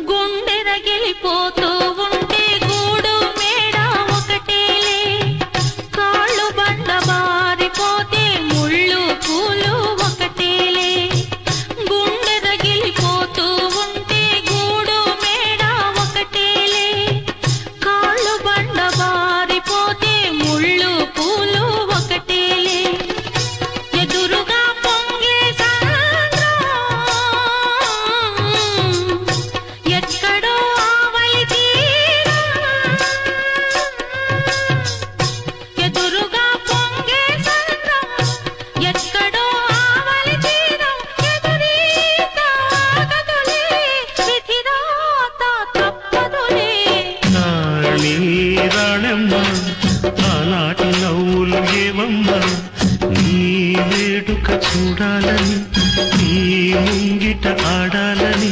గుండె రగిలిపోతూ ఉంటే గూడు మేడ ఒకటేలే కాళ్ళు బండ బారిపోతే ముళ్ళు పూలు ఒకటేలే గుండె రగిలిపోతూ ఉంటే గూడు మేడ ఒకటేలే కాళ్ళు బండ బారిపోతే ముళ్ళు పూలు ఒకటేలే ఎదురుగా పొంగే ఎక్కడో ఆవలి తీరం ఎదురుగా పొంగే సంద్రం ఎక్కడో ఆవలి తీరం ఎదురీత ఆగదులే విధిరాత తప్పదులే నాళీ రాణమ్మ ఆనాటి నవ్వులు ఏవమ్మా నీ వేడుక చూడాలని నీ ముంగిట ఆడాలని